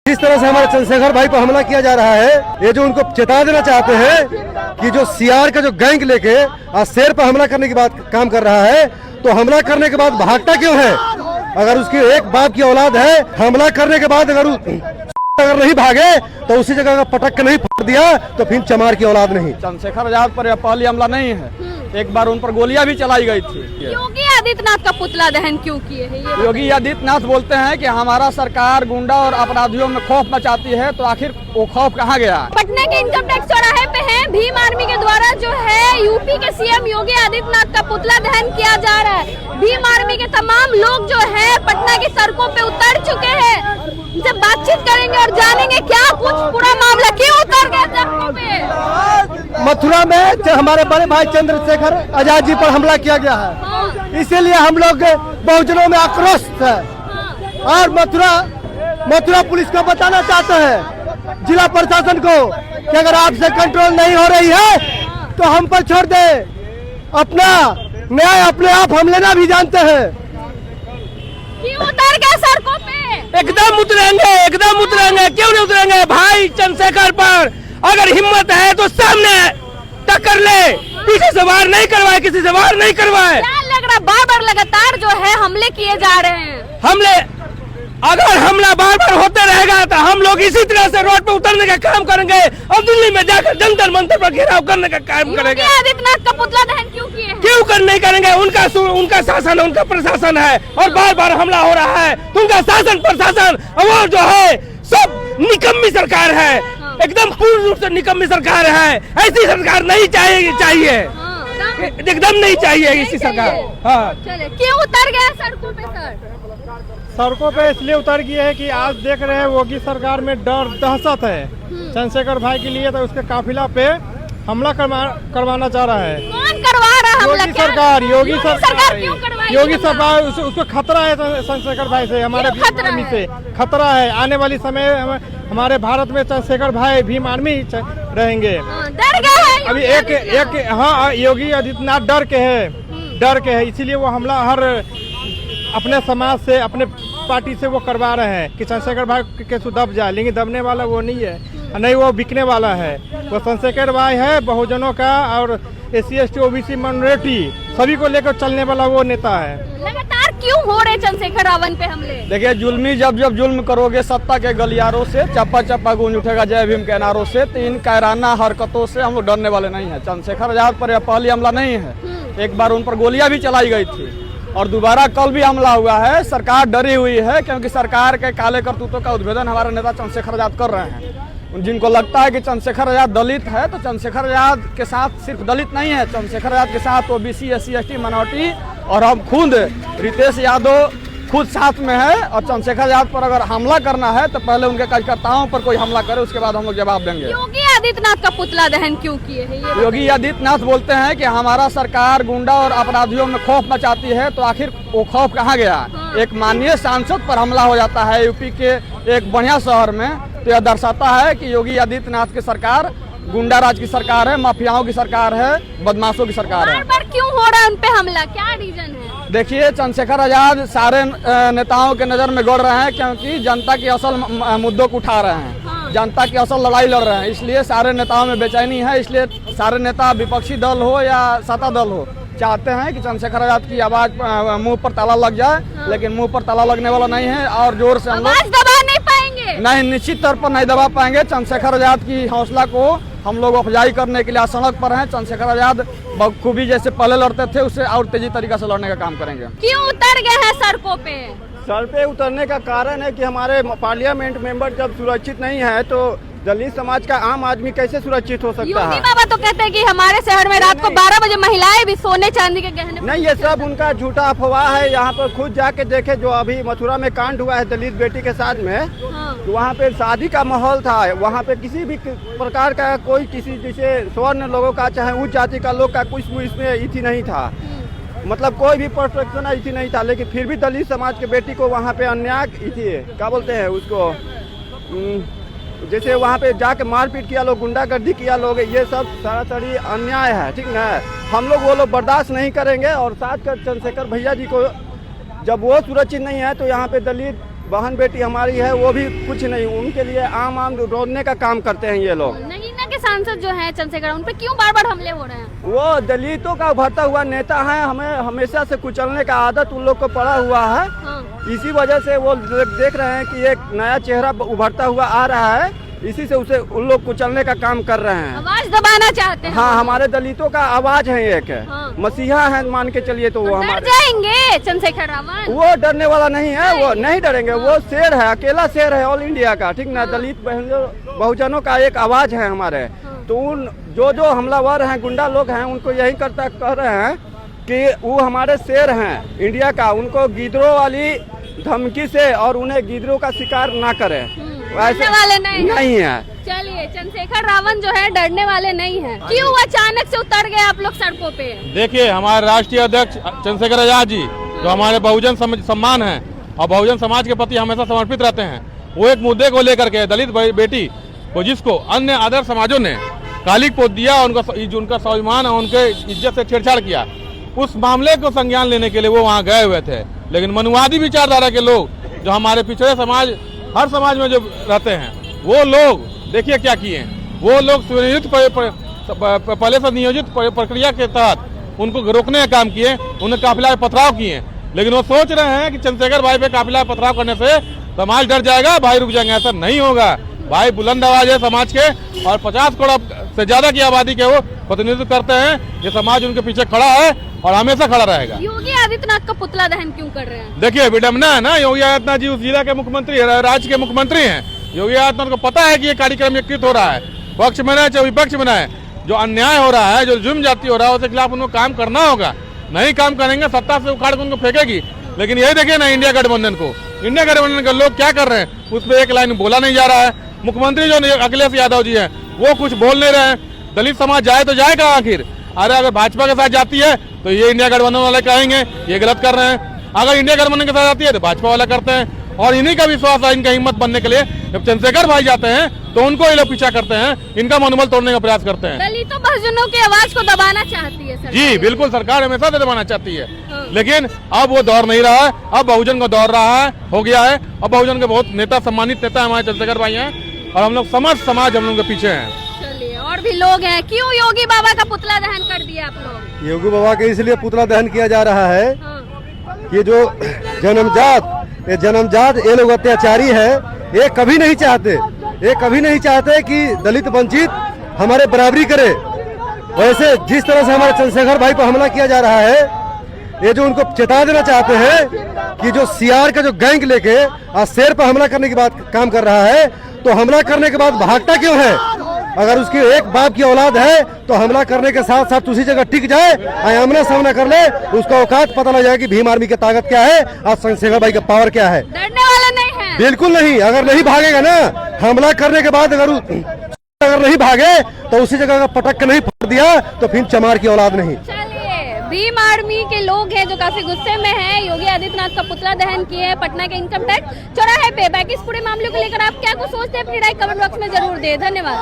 जिस तरह से हमारे चंद्रशेखर भाई पर हमला किया जा रहा है, ये जो उनको चेता देना चाहते हैं कि जो सीआर का जो गैंग लेके आज शेर पर हमला करने की बात काम कर रहा है, तो हमला करने के बाद भागता क्यों है? अगर उसकी एक बाप की औलाद है, हमला करने के बाद अगर नहीं भागे तो उसी जगह का पटक के नहीं फोड़ दिया तो फिर चमार की औलाद नहीं। चंद्रशेखर आजाद पर यह पहली हमला नहीं है, एक बार उन पर गोलियां भी चलाई गई थी। योगी आदित्यनाथ का पुतला दहन क्यों किए हैं? योगी आदित्यनाथ बोलते हैं कि हमारा सरकार गुंडा और अपराधियों में खौफ मचाती है, तो आखिर वो खौफ कहाँ गया? पटना के इनकम टैक्स चौराहे पे है, भीम आर्मी के द्वारा जो है यूपी के सीएम योगी आदित्यनाथ का पुतला दहन किया जा रहा है। भीम आर्मी के तमाम लोग जो है पटना की सड़कों पे उतर चुके हैं, उनसे बातचीत करेंगे और जानेंगे क्या कुछ पूरा मामला क्यों उतर गए सड़कों पे। मथुरा में हमारे बड़े भाई चंद्रशेखर आजाद जी पर हमला किया गया है, इसीलिए हम लोग बहुजनों में आक्रोश है और मथुरा पुलिस को बताना चाहते हैं, जिला प्रशासन को, कि अगर आपसे कंट्रोल नहीं हो रही है तो हम पर छोड़ दे, अपना न्याय अपने आप हम लेना भी जानते हैं। क्यों उतर गए सड़कों पे? एकदम उतरेंगे, क्यों नहीं उतरेंगे भाई? चंद्रशेखर पर अगर हिम्मत है तो सामने टक्कर ले, पीछे से वार नहीं करवाए, किसी से वार नहीं करवाए। क्या लग रहा बार लगातार जो है हमले किए जा रहे हैं? अगर हमला बार होते रहेगा तो हम लोग इसी तरह से रोड पे उतरने का काम करेंगे और दिल्ली में जाकर जंतर मंतर पर घेराव करने का काम करेंगे। आदित्यनाथ का पुतला दहन क्यों किए? क्यों नहीं करेंगे? उनका शासन, उनका प्रशासन है और बार हमला हो रहा है, तो उनका शासन प्रशासन वो जो है सब निकम्मी सरकार है, एकदम पूर्ण रूप से निकम्मी सरकार है। ऐसी सरकार नहीं चाहिए, एकदम नहीं चाहिए ऐसी सरकार। हाँ, क्यों उतर गए सड़कों पे सर? सड़कों पे इसलिए उतर गई है कि आज देख रहे हैं योगी सरकार में डर दहशत है। चंद्रशेखर भाई के लिए तो उसके काफिला पे हमला करवाना चाह रहा है। कौन करवा रहा है हमला? योगी सरकार उसको खतरा है चंद्रशेखर भाई से, हमारे भीम आर्मी से खतरा है। आने वाली समय हमारे भारत में चंद्रशेखर भाई भीम आर्मी रहेंगे। डर गए अभी एक हाँ, योगी आदित्यनाथ डर के है, इसीलिए वो हमला हर अपने समाज से, अपने पार्टी से वो करवा रहे हैं कि चंद्रशेखर भाई के दब जाए, लेकिन दबने वाला वो नहीं है, नहीं वो बिकने वाला है। वो चंद्रशेखर भाई है बहुजनों का और SC ST OBC माइनॉरिटी सभी को लेकर चलने वाला वो नेता है। लगातार क्यों हो रहे चंद्रशेखर रावण पे हमले? देखिए, जुल्मी जब जुल्म करोगे सत्ता के गलियारों से, चप्पा गूंज उठेगा जय भीम के नारों से, तो इन कायराना हरकतों से हम लोग डरने वाले नहीं है। चंद्रशेखर आजाद पर यह पहली हमला नहीं है, एक बार उन पर गोलियां भी चलाई गई थी और दोबारा कल भी हमला हुआ है। सरकार डरी हुई है क्योंकि सरकार के काले करतूतों का उद्भेदन हमारे नेता चंद्रशेखर आजाद कर रहे हैं। जिनको लगता है कि चंद्रशेखर आजाद दलित है, तो चंद्रशेखर आजाद के साथ सिर्फ दलित नहीं है, चंद्रशेखर आजाद के साथ OBC SC ST माइनॉरिटी और हम खुद रितेश यादव खुद साथ में है। और चंद्रशेखर आजाद पर अगर हमला करना है तो पहले उनके कार्यकर्ताओं पर कोई हमला करे, उसके बाद हम लोग जवाब देंगे। योगी आदित्यनाथ का पुतला दहन क्यों किए हैं? योगी आदित्यनाथ बोलते हैं कि हमारा सरकार गुंडा और अपराधियों में खौफ मचाती है, तो आखिर वो खौफ कहाँ गया? एक माननीय सांसद पर हमला हो जाता है यूपी के एक बढ़िया शहर में, तो यह दर्शाता है कि योगी आदित्यनाथ की सरकार गुंडा राज की सरकार है, माफियाओं की सरकार है, बदमाशों की सरकार है। बार क्यों हो रहा है उनपे हमला? क्या रीजन है? देखिए, चंद्रशेखर आजाद सारे नेताओं के नजर में गड़ रहे हैं क्योंकि जनता की असल मुद्दों को उठा रहे हैं, जनता की असल लड़ाई लड़ रहे हैं, इसलिए सारे नेताओं में बेचैनी है। इसलिए सारे नेता, विपक्षी दल हो या सत्ता दल हो, चाहते हैं कि चंद्रशेखर आजाद की आवाज मुंह पर ताला लग जाए, लेकिन मुंह पर ताला लगने वाला नहीं है और जोर से हम लोग दबा नहीं पाएंगे। नहीं, निश्चित तौर पर नहीं दबा पाएंगे। चंद्रशेखर आजाद की हौसला को हम लोग अफजाई करने के लिए सड़क पर हैं। चंद्रशेखर आजाद बखूबी जैसे पहले लड़ते थे, उससे और तेजी तरीका से लड़ने का काम करेंगे। क्यों उतर गए हैं सड़कों पे? सड़क पे उतरने का कारण है कि हमारे पार्लियामेंट मेंबर जब सुरक्षित नहीं है तो दलित समाज का आम आदमी कैसे सुरक्षित हो सकता है? बाबा तो कहते हैं कि हमारे शहर में रात को 12 बजे महिलाएं भी सोने चांदी के गहने। नहीं, ये सब उनका झूठा अफवाह है। यहाँ पर खुद जाके देखे, जो अभी मथुरा में कांड हुआ है दलित बेटी के साथ में, तो वहाँ पे शादी का माहौल था, वहाँ पे किसी भी प्रकार का कोई किसी जैसे स्वर्ण लोगों का चाहे उच्च जाति का लोग का कुछ इसमें इति नहीं था, मतलब कोई भी प्रोटेक्शन इति नहीं था, लेकिन फिर भी दलित समाज के बेटी को वहाँ पे अन्याय क्या बोलते हैं उसको, जैसे वहाँ पे जाके मारपीट किया लोग, गुंडागर्दी किया लोग, ये सब सरासरी अन्याय है। ठीक ना, हम लोग वो लोग बर्दाश्त नहीं करेंगे। और साथ कर चंद्रशेखर भैया जी को जब वो सुरक्षित नहीं है तो यहाँ पे दलित बहन बेटी हमारी है वो भी कुछ नहीं, उनके लिए आम रोडने का काम करते हैं ये लोग। नगीना के सांसद जो है चंद्रशेखर, उन पे क्यों बार बार हमले हो रहे हैं? वो दलितों का उभरता हुआ नेता है, हमें हमेशा से कुचलने का आदत उन लोग को पड़ा हुआ है। हाँ। इसी वजह से वो देख रहे हैं कि एक नया चेहरा उभरता हुआ आ रहा है, इसी से उसे उन लोग कुचलने का काम कर रहे हैं, आवाज दबाना चाहते हैं। हाँ, हमारे दलितों का आवाज है एक। हाँ। मसीहा है मान के चलिए, तो वो डर हमारे जाएंगे चंद्रशेखर रावण? वो डरने वाला नहीं है, वो नहीं डरेंगे। वो शेर है, अकेला शेर है ऑल इंडिया का, ठीक ना। दलित बहुजनों का एक आवाज है हमारे। तो उन जो हमलावर हैं, गुंडा लोग हैं, उनको यही कह रहे हैं कि वो हमारे शेर हैं इंडिया का, उनको गिदड़ों वाली धमकी से और उन्हें गिदड़ों का शिकार ना करें, डरने वाले नहीं है। चलिए, चंद्रशेखर रावण जो है डरने वाले नहीं है। क्यों अचानक से उतर गए आप लोग सड़कों पे? देखिए, हमारे राष्ट्रीय अध्यक्ष चंद्रशेखर आजाद जी जो हमारे बहुजन सम्मान हैं और बहुजन समाज के प्रति हमेशा समर्पित रहते हैं, वो एक मुद्दे को लेकर के दलित बेटी को, जिसको अन्य आदर समाजों ने कालिक पोत दिया, उनका स्वाभिमान और उनके इज्जत से छेड़छाड़ किया, उस मामले को संज्ञान लेने के लिए वो वहाँ गए हुए थे। लेकिन मनुवादी विचारधारा के लोग जो हमारे पिछड़े समाज, हर समाज में जो रहते हैं, वो लोग देखिए क्या किए। वो लोग सुनियोजित पहले से नियोजित प्रक्रिया के तहत उनको रोकने का काम किए, उन्हें काफिला पथराव किए। लेकिन वो सोच रहे हैं कि चंद्रशेखर भाई पे काफिला पथराव करने से समाज डर जाएगा, भाई रुक जाएंगे। ऐसा नहीं होगा। भाई बुलंद आवाज है समाज के, और 50 करोड़ से ज्यादा की आबादी के वो प्रतिनिधित्व करते हैं। ये समाज उनके पीछे खड़ा है और हमेशा खड़ा रहेगा। योगी आदित्यनाथ का पुतला दहन क्यों कर रहे हैं? देखिए, विडम्बना है ना। योगी आदित्यनाथ जी उस जिला के मुख्यमंत्री, राज्य के मुख्यमंत्री हैं। योगी आदित्यनाथ को पता है कि ये कार्यक्रम यकृत हो रहा है, पक्ष में ना चाहे विपक्ष में ना, जो अन्याय हो रहा है, जो जुर्म जाति हो रहा है, उसके खिलाफ उनको काम करना होगा। नहीं काम करेंगे, सत्ता से उखाड़ के उनको फेंकेगी। लेकिन यही देखिए ना, इंडिया गठबंधन के लोग क्या कर रहे हैं, उस पर एक लाइन बोला नहीं जा रहा है। मुख्यमंत्री जो अखिलेश यादव जी हैं, वो कुछ बोल नहीं रहे हैं। दलित समाज जाए तो जाएगा आखिर? अरे अगर भाजपा के साथ जाती है तो ये इंडिया गठबंधन वाले कहेंगे ये गलत कर रहे हैं, अगर इंडिया गठबंधन के साथ जाती है तो भाजपा वाला करते हैं। और इन्हीं का विश्वास है, इनका हिम्मत बनने के लिए जब चंद्रशेखर भाई जाते हैं तो उनको ये लोग पीछा करते हैं, इनका मनोबल तोड़ने का प्रयास करते हैं। दलितों बहुजनों की आवाज को दबाना चाहती है सरकार। जी बिल्कुल, सरकार हमेशा से दबाना चाहती है। लेकिन अब वो दौर नहीं रहा है, अब बहुजन का दौर रहा है, हो गया है। अब बहुजन के बहुत नेता, सम्मानित नेता हमारे चंद्रशेखर भाई हैं, और हम लोग समाज हम लोग के पीछे हैं। चलिए, और भी लोग हैं। क्यों योगी बाबा का पुतला दहन कर दिया आप लोग? योगी बाबा के इसलिए पुतला दहन किया जा रहा है कि जो जन्मजात ये लोग अत्याचारी है, ये कभी नहीं चाहते कि दलित वंचित हमारे बराबरी करे। वैसे जिस तरह से हमारे चंद्रशेखर भाई पर हमला किया जा रहा है, ये जो उनको चेता देना चाहते हैं कि जो सीआर का जो गैंग लेके आज शेर पर हमला करने की बात काम कर रहा है, तो हमला करने के बाद भागता क्यों है? अगर उसकी एक बाप की औलाद है तो हमला करने के साथ साथ उसी जगह टिक जाए, आमना सामना कर ले, उसका औकात पता लग जाए कि भीम आर्मी की ताकत क्या है और चंद्रशेखर भाई का पावर क्या है। डरने वाले नहीं है? बिल्कुल नहीं। अगर नहीं भागेगा ना, हमला करने के बाद अगर नहीं भागे तो उसी जगह का पटक के नहीं फोड़ दिया तो फिर चमार की औलाद नहीं। भीम आर्मी के लोग हैं जो काफी गुस्से में हैं। योगी आदित्यनाथ का पुतला दहन किए हैं पटना के इनकम टैक्स चौराहे पे। बाकी इस पूरे मामले को लेकर आप क्या कुछ सोचते हैं, अपनी राय कमेंट बॉक्स में जरूर दें। धन्यवाद।